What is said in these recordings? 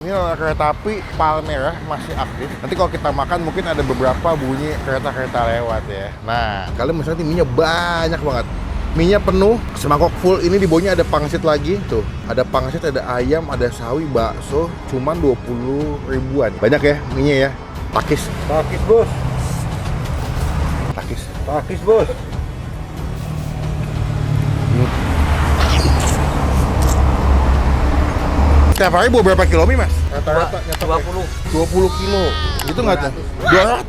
Ini kereta api Palmerah masih aktif. Nanti kalau kita makan mungkin ada beberapa bunyi kereta-kereta lewat ya. Nah, kalian misalnya minyak banyak banget. Minyak penuh, semangkok full. Ini di bawahnya ada pangsit lagi. Tuh, ada pangsit, ada ayam, ada sawi, bakso. Cuman 20 ribuan. Banyak ya minyak ya. Takis. Takis bos. Takis. Takis bos. Setiap hari bawa berapa kilo mie mas? Rata-rata 20. 20 kilo. Itu nggak tuh?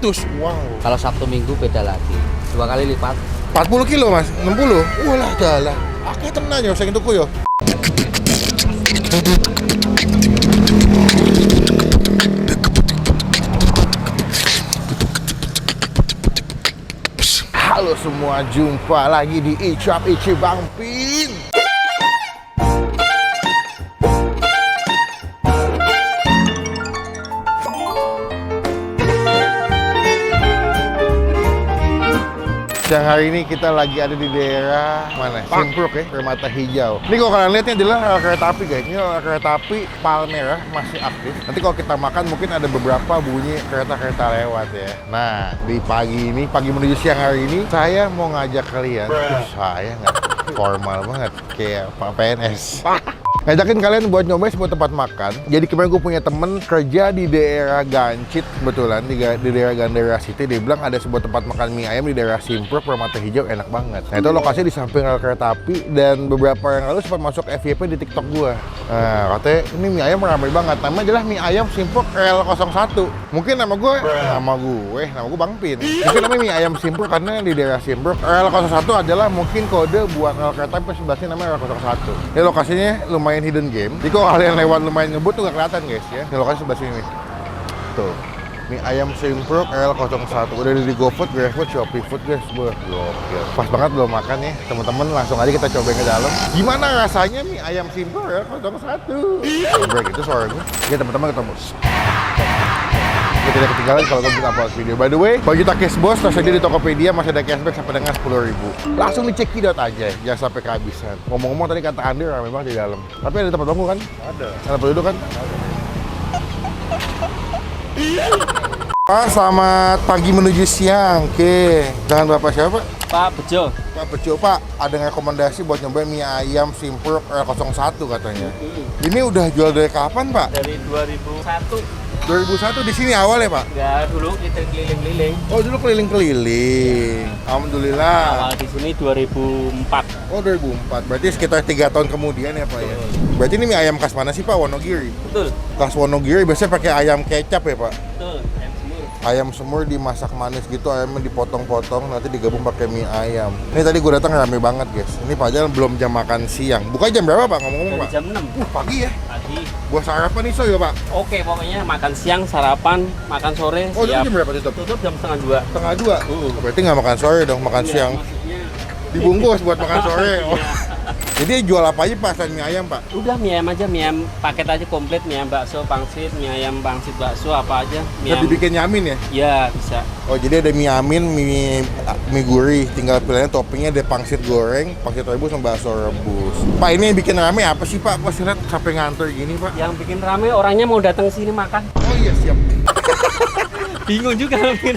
200. Wow. Kalau Sabtu Minggu beda lagi, 2 kali lipat. 40 kilo mas? 60? Walah dalah. Aku tenan yo sing tuku yo. Halo semua, jumpa lagi di Icap Ici Bang Pin. Siang hari ini kita lagi ada di daerah mana? Simpruk ya, Permata Hijau. Ini kalau kalian lihat ini adalah kereta api guys. Ini kereta api Palmerah masih aktif. Nanti kalau kita makan mungkin ada beberapa bunyi kereta-kereta lewat ya. Nah, di pagi ini, pagi menuju siang hari ini, saya mau ngajak kalian. Saya nggak formal banget, kayak Pak PNS. Ngajakin kalian buat nyobain sebuah tempat makan. Jadi kemarin gue punya temen kerja di daerah Gancit, kebetulan di daerah Gandara City. Dia bilang ada sebuah tempat makan mie ayam di daerah Simpruk, Permata Hijau, enak banget. Nah itu lokasinya di samping rel kereta api. Dan beberapa yang lalu sempat masuk FYP di TikTok gue. Nah katanya ini mie ayam ramai banget. Namanya adalah mie ayam Simpruk rel 01. Mungkin nama gue Bang Pin. Mungkin namanya mie ayam Simpruk karena di daerah Simpruk. Rel 01 adalah mungkin kode buat rel kereta api sebelahnya namanya rel 01. Ini lokasinya lumayan hidden game. Jadi kalau kalian lewat lumayan ngebut tuh gak kelihatan guys ya. Ini lokasi sebelah sini nih. Tuh. Mie ayam Simpruk RL01. Udah di GoFood, GrabFood, Shopee Food guys. Gokil. Pas banget belum makan ya. Teman-teman langsung aja kita cobain ke dalam. Gimana rasanya mie ayam Simpruk RL01? Coba gitu suara gue. Ya teman-teman ketemu. Tidak ketinggalan kalau gue upload video. By the way, bagi kita cash bos, tersedia di Tokopedia masih ada cashback sampai dengan 10.000. Langsung dicek kidot aja, jangan sampai kehabisan. Ngomong-ngomong tadi kata Andi ramai banget di dalam. Tapi ada tempat bangku kan? Ada. Ada tempat duduk kan? Pak, selamat pagi menuju siang. Oke, jangan Bapak siapa? Pak Bejo. Pak Bejo, Pak, ada rekomendasi buat nyobain mie ayam Simpruk RL01 katanya. Ini udah jual dari kapan, Pak? Dari 2001. 2001 di sini awal ya, Pak? Enggak, dulu kita keliling-keliling. Oh, dulu keliling-keliling. Alhamdulillah. Awal di sini 2004. Oh, 2004. Berarti sekitar 3 tahun kemudian ya, Pak ya. Berarti ini mie ayam khas mana sih, Pak? Wonogiri. Betul. Khas Wonogiri biasanya pakai ayam kecap ya, Pak? Betul. Ayam semur dimasak manis gitu, ayamnya dipotong-potong, nanti digabung pakai mie ayam. Ini tadi gue datang rame banget, guys. Ini padahal belum jam makan siang. Buka jam berapa, Pak? Ngomong-ngomong, Pak? Dari jam 6. Pagi ya? Pagi. Buat sarapan nih, so ya, Pak? Oke, pokoknya makan siang, sarapan, makan sore, Oh, itu siap. jam berapa tutup? Tutup jam setengah 2. Setengah 2? Berarti nggak makan sore dong, makan siang. Maksudnya Dibungkus buat makan sore. Oh. Jadi jual apa aja, Pak, selain mie ayam, Pak? udah mie ayam aja, mie ayam paket aja komplit, mie ayam bakso, pangsit, mie ayam pangsit bakso apa aja. Mie Bisa ayam. dibikin nyamin ya? Ya, bisa. Oh, jadi ada mie amin, mie gurih. Tinggal pilihannya toppingnya ada pangsit goreng, pangsit rebus, sama bakso rebus. Pak, ini yang bikin rame apa sih, Pak? Kok lihat sampai ngantor gini, Pak? Yang bikin rame orangnya mau datang sini makan. Oh iya, siap. Bingung juga mungkin.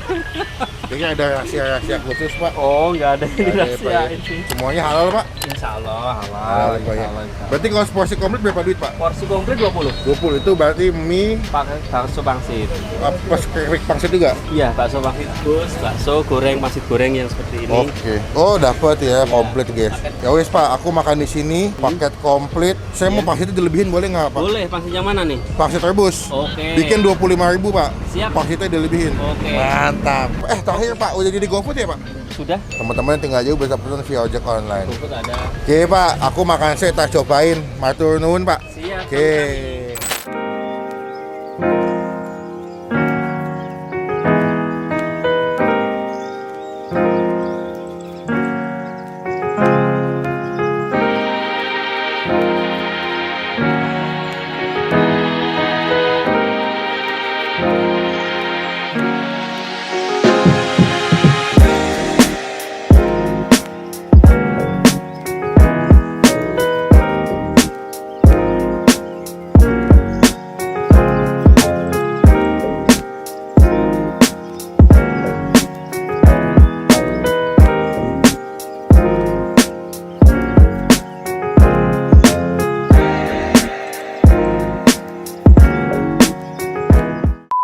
Kayaknya ada rahasia-rahasia khusus, Pak. Oh, nggak ada ini Nggak ada ya, Pak, ya? rahasia itu. Semuanya halal, Pak? Insya Allah halal. Halal, Pak, ya. Insya Allah. Berarti kalau porsi komplit berapa duit, Pak? Porsi komplit 20. 20, itu berarti mie Pakai bakso pangsit. plus keripik pangsit juga? Iya, bakso pangsit bus, bakso goreng, pangsit goreng yang seperti ini. Oke. Oh, dapat ya, komplit, guys. Ya wes, Pak, aku makan di sini, paket komplit. Saya mau pangsitnya dilebihin boleh nggak, Pak? Boleh, pangsit yang mana nih? Pangsit rebus. Oke. Bikin 25.000, Pak. Siap. Pangsitnya dilebihin. Oke. Mantap. Terakhir, Pak, udah jadi GoFood ya, Pak? Sudah? Teman-teman tinggal aja bisa pesan via ojek online. Rumput ada. Oke, Pak, aku makan saya tak cobain. Matur nuwun, Pak. Siap. Oke.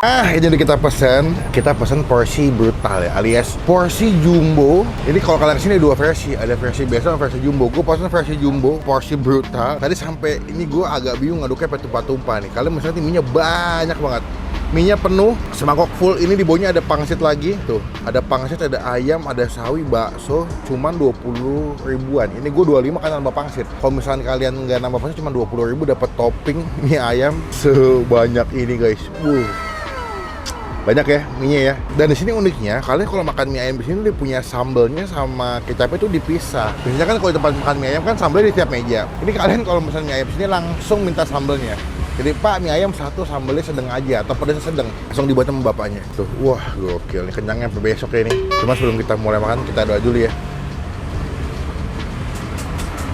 Ini udah kita pesan porsi brutal ya, alias porsi jumbo. Ini kalau kalian kesini ada dua versi, ada versi biasa sama versi jumbo. Gue pesan versi jumbo, porsi brutal. Tadi sampai ini gue agak bingung ngaduknya pakai tumpah-tumpah nih. Kalian misalnya minyak banyak banget. Minyak penuh, semangkok full. Ini di bawahnya ada pangsit lagi. Tuh, ada pangsit, ada ayam, ada sawi, bakso. Cuman 20 ribuan. Ini gue 25 kan nambah pangsit. Kalau misalnya kalian nggak nambah pangsit, cuma 20 ribu dapat topping mie ayam sebanyak ini guys. Banyak ya minyak ya. Dan di sini uniknya, kalian kalau makan mie ayam di sini dia punya sambelnya sama kecapnya itu dipisah. Biasanya kan kalau di tempat makan mie ayam kan sambelnya di tiap meja. Ini kalian kalau misalnya mie ayam di sini langsung minta sambelnya. Jadi Pak, mie ayam satu sambelnya sedang aja atau pedasnya sedang. Langsung dibuat sama bapaknya. Tuh, wah gokil. Ini kenyangnya sampai besok ya ini. Cuma sebelum kita mulai makan, kita doa dulu ya.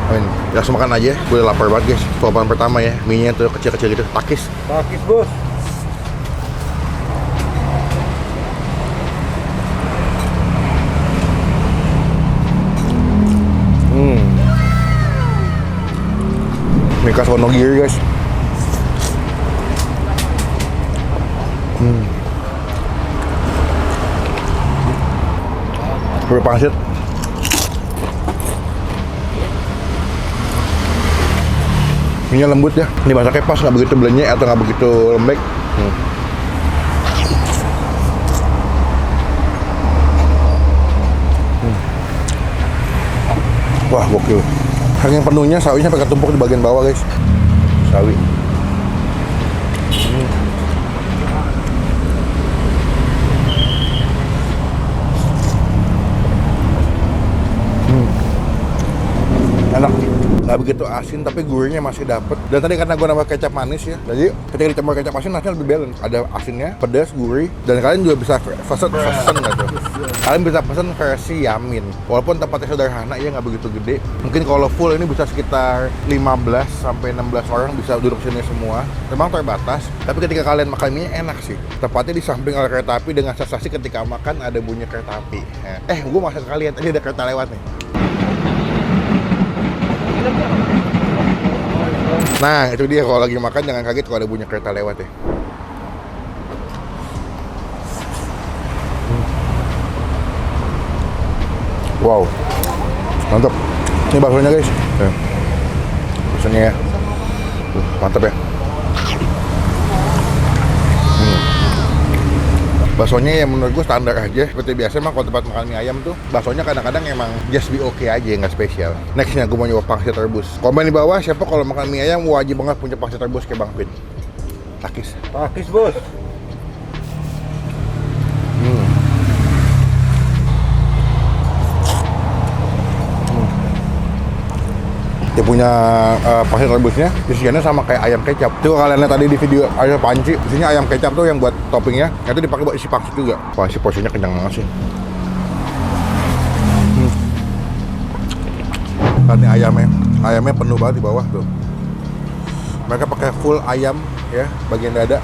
Amin. Langsung makan aja. Gue udah lapar banget guys. Suapan pertama ya. Mie-nya tuh kecil-kecil gitu. Takis. Takis bos. Ini khas Wonogiri guys. Berpangsit. Minyak lembut ya. Ini masaknya pas, nggak begitu belenyek atau nggak begitu lembek. Wah gokil. Saking penuhnya sawinya pakai tumpuk di bagian bawah guys. Sawi. Enak, nggak begitu asin tapi gurihnya masih dapet. Dan tadi karena gue nambah kecap manis ya, jadi ketika ditambah kecap asin rasanya lebih balance. Ada asinnya, pedas, gurih, dan kalian juga bisa pesen gitu. Kalian bisa pesen versi yamin. Walaupun tempatnya sederhana ya, nggak begitu gede. Mungkin kalau full ini bisa sekitar 15 sampai 16 orang bisa duduk sini semua. Memang terbatas, tapi ketika kalian makan mie enak sih. Tepatnya di samping ada kereta api dengan sensasi ketika makan ada bunyi kereta api. Gue maksud kalian tadi ada kereta lewat nih. Nah itu dia, kalau lagi makan jangan kaget kalau ada bunyi kereta lewat ya. Wow, mantap. Ini baksonya guys. Baksonya ya, mantap ya. Baksonya yang menurut gue standar aja. Seperti biasa emang kalau tempat makan mie ayam tuh baksonya kadang-kadang emang just be okay aja, nggak spesial. Nextnya gue mau nyoba pangsit rebus. Komen di bawah siapa kalau makan mie ayam wajib banget punya pangsit rebus kayak Bang Pin. Takis. Takis bos. Dia punya pangsit rebusnya, isiannya sama kayak ayam kecap. Itu kalian lihat tadi di video ayam panci, isinya ayam kecap tuh yang buat toppingnya, itu dipakai buat isi pangsit juga. Wah, si porsinya kenyang banget sih. Lihat nih ayamnya penuh banget di bawah tuh. Mereka pakai full ayam ya, bagian dada.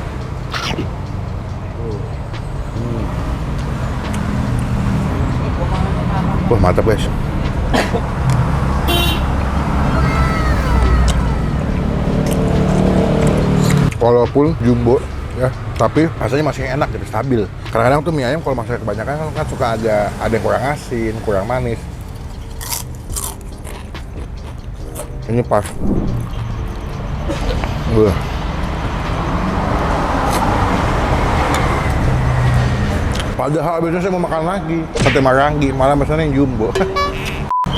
Wah, mantap guys. Walaupun jumbo ya, tapi rasanya masih enak gitu, stabil. Kadang-kadang tuh mie ayam kalau masaknya kebanyakan kan suka ada yang kurang asin, kurang manis. Ini pas. Padahal biasanya saya mau makan lagi sate Marangi, malah pesannya yang jumbo.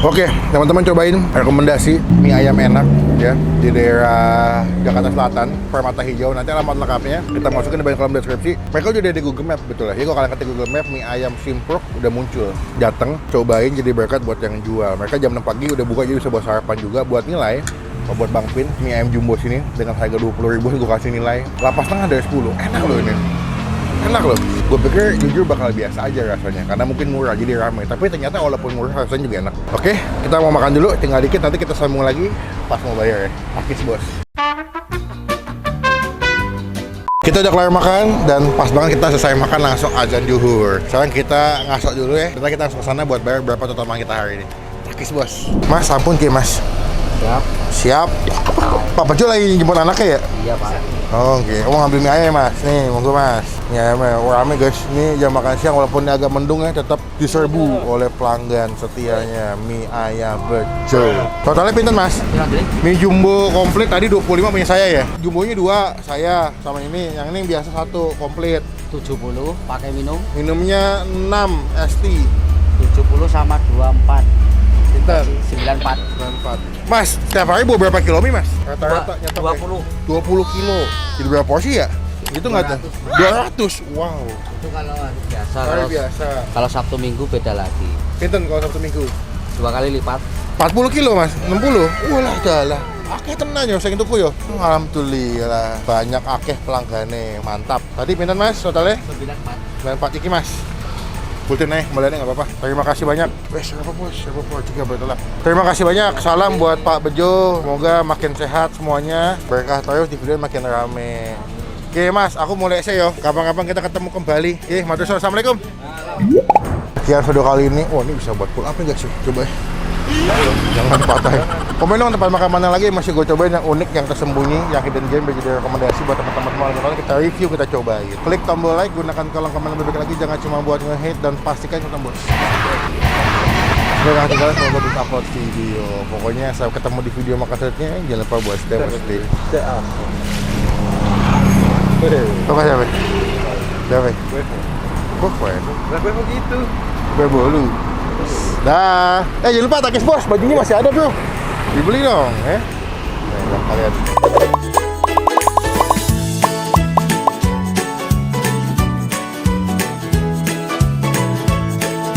Oke, teman-teman cobain rekomendasi mie ayam enak ya di daerah Jakarta Selatan, Permata Hijau. Nanti alamat lengkapnya kita masukin di kolom deskripsi. Mereka udah ada di Google Map betul ya. Jadi kalau kalian ketik Google Map mie ayam Simpruk udah muncul. Datang, cobain jadi berkat buat yang jual. Mereka jam 6 pagi udah buka, jadi bisa buat sarapan juga. Buat nilai, buat Bang Pin, mie ayam jumbo sini dengan harga 20.000 gue kasih nilai 8,5 dari 10. Enak loh ini. Enak loh. Gue pikir jujur bakal biasa aja rasanya karena mungkin murah jadi ramai, tapi ternyata walaupun murah rasanya juga enak. Oke, kita mau makan dulu, tinggal dikit nanti kita sambung lagi pas mau bayar ya. Takis bos. Kita udah kelar makan dan pas banget kita selesai makan langsung azan zuhur. Sekarang kita ngasok dulu ya. Nanti kita langsung ke sana buat bayar berapa total makan kita hari ini. Takis bos. Mas, ampun Ki Mas. Siap. Siap. Pak Pecul lagi jemput anaknya ya? Iya Pak. Oh, oke. Oh, ngambil mie ayam ya, Mas. Nih, monggo Mas. Mie ayamnya rame guys. Ini jam makan siang walaupun ini agak mendung ya, tetap diserbu oleh pelanggan setianya mie ayam bejo. Totalnya pinten Mas? Mie jumbo komplit tadi 25 punya saya ya. Jumbonya 2 saya sama ini. Yang ini biasa 1 komplit. 70 pakai minum. Minumnya 6 ST. 70 sama 24. Pinten? 94. 94. Mas, setiap hari bawa berapa kilo mie Mas? Rata-rata nyetok ya? 20 kilo. Jadi berapa porsi ya? Itu nggak tuh? 200. Wow. Itu kalau biasa. Hari Kalau, biasa. kalau Sabtu Minggu beda lagi. Pinten kalau Sabtu Minggu? 2 kali lipat. 40 kilo Mas, 60. Walah dalah. Akeh tenan yo saking tuku yo. Alhamdulillah banyak akeh pelanggane. Mantap. Tadi pinten Mas totalnya? 94. 94 iki Mas. Pultin nih, kembaliannya nggak apa-apa. Terima kasih banyak. Siapa bos juga betul lah. Terima kasih banyak. Salam buat Pak Bejo. Semoga makin sehat semuanya. Berkah terus di video makin rame. Oke Mas, aku mulai yo. Kapan-kapan kita ketemu kembali. Oke, matur suwun. Assalamualaikum. Sekian video kali ini. Oh, ini bisa buat pull up nih guys. Coba ya. Jangan patah ya. Komen dong tempat makan mana lagi yang masih gue cobain yang unik, yang tersembunyi, yang hidden gem, jadi rekomendasi buat teman-teman semua. Kalau kita review, kita cobain. Klik tombol like, gunakan kolom komen lebih baik lagi, jangan cuma buat nge-hate dan pastikan tombol jangan tinggal semoga bisa upload video. Pokoknya saya ketemu di video makan selanjutnya. Jangan lupa buat stay. Apa siapa? Siapa? Kok Berapa begitu? Berbolu. Dah. Jangan lupa Takis Bos, bajunya masih ada bro. Dibeli dong, ya. Nah, kalian.